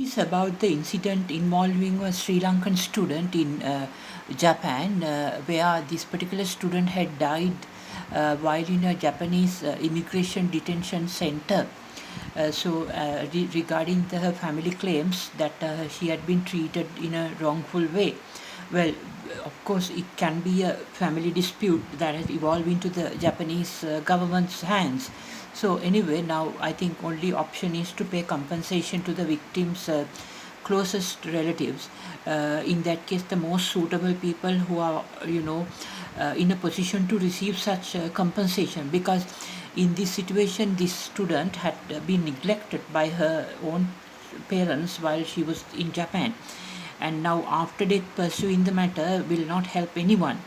is about the incident involving a Sri Lankan student in Japan, where this particular student had died while in a Japanese immigration detention center. Regarding her family claims that she had been treated in a wrongful way. Well, of course, it can be a family dispute that has evolved into the Japanese government's hands. So anyway, now I think only option is to pay compensation to the victims' closest relatives. In that case, the most suitable people who are, in a position to receive such compensation, because in this situation, this student had been neglected by her own parents while she was in Japan, and now after death pursuing the matter will not help anyone.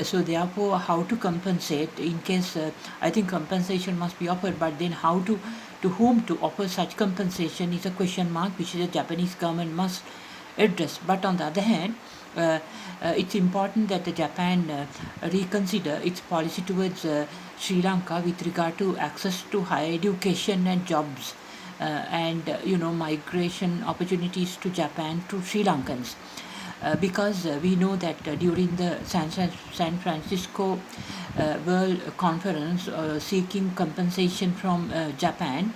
So therefore, how to compensate in case I think compensation must be offered, but then how to whom to offer such compensation is a question mark which the Japanese government must address. But on the other hand, it's important that the Japan reconsider its policy towards Sri Lanka with regard to access to higher education and jobs, and migration opportunities to Japan to Sri Lankans. Because we know that during the San Francisco World Conference seeking compensation from Japan,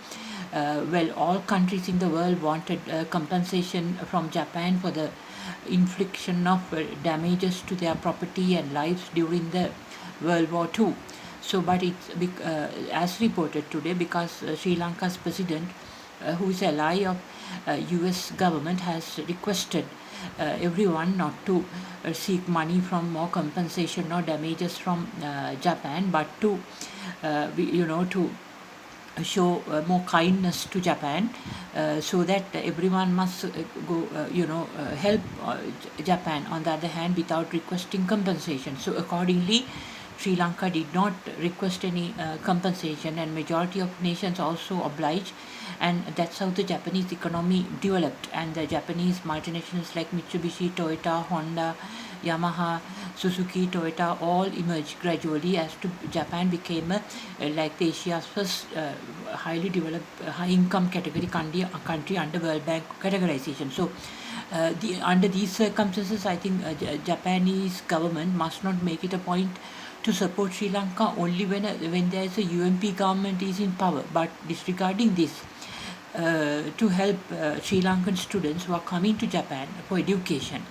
well, all countries in the world wanted compensation from Japan for the infliction of damages to their property and lives during the World War II. So, but it's as reported today, because Sri Lanka's president, who is ally of U.S. government, has requested everyone not to seek money from more compensation or damages from Japan, but to to show more kindness to Japan, so that everyone must help Japan on the other hand without requesting compensation. So accordingly, Sri Lanka did not request any compensation, and majority of nations also obliged, and that's how the Japanese economy developed. And the Japanese multinationals like Mitsubishi, Toyota, Honda, Yamaha, Suzuki, Toyota all emerged gradually as to Japan became like the Asia's first highly developed high income category country under World Bank categorization. So under these circumstances, I think Japanese government must not make it a point to support Sri Lanka only when there is a UMP government is in power, but disregarding this, to help Sri Lankan students who are coming to Japan for education.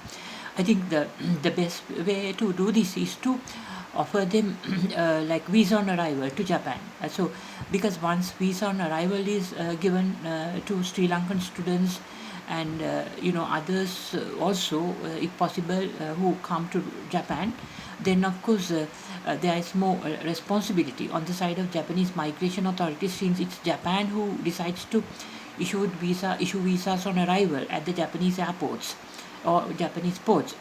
I think the best way to do this is to offer them like visa on arrival to Japan. So because once visa on arrival is given to Sri Lankan students, and others also, if possible, who come to Japan, then of course there is more responsibility on the side of Japanese migration authorities, since it's Japan who decides to issue visas on arrival at the Japanese airports or Japanese ports.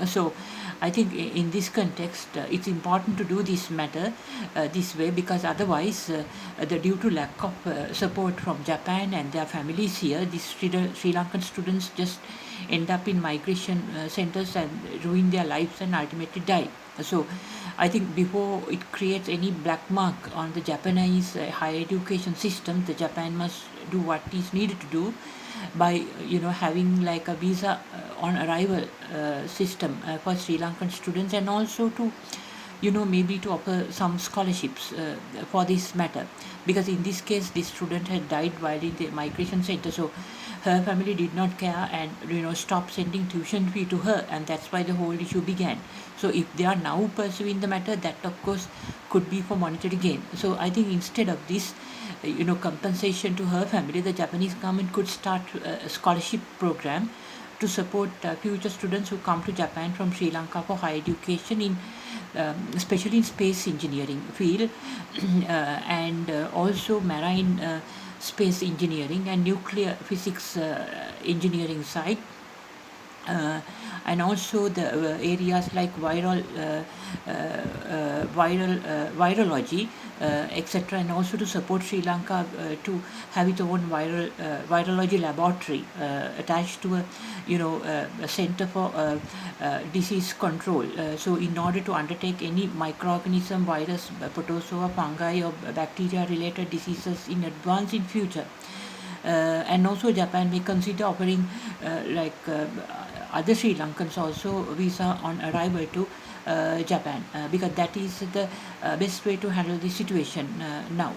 So I think in this context, it's important to do this matter this way, because otherwise, due to lack of support from Japan and their families here, these Sri Lankan students just end up in migration centers and ruin their lives and ultimately die. So I think before it creates any black mark on the Japanese higher education system, the Japan must do what is needed to do by having like a visa on arrival system for Sri Lankan students, and also to maybe to offer some scholarships for this matter, because in this case this student had died while in the migration center, so her family did not care and stopped sending tuition fee to her, and that's why the whole issue began. So if they are now pursuing the matter, that of course could be for monetary gain. So I think instead of this compensation to her family, the Japanese government could start a scholarship program to support future students who come to Japan from Sri Lanka for higher education in especially in space engineering field, and also marine space engineering and nuclear physics engineering side, and also the areas like virology, etc., and also to support Sri Lanka to have its own virology laboratory attached to a center for disease control. So in order to undertake any microorganism, virus, protozoa, fungi, or bacteria related diseases in advance in future. and also Japan may consider offering other Sri Lankans also visa on arrival to Japan, because that is the best way to handle the situation now.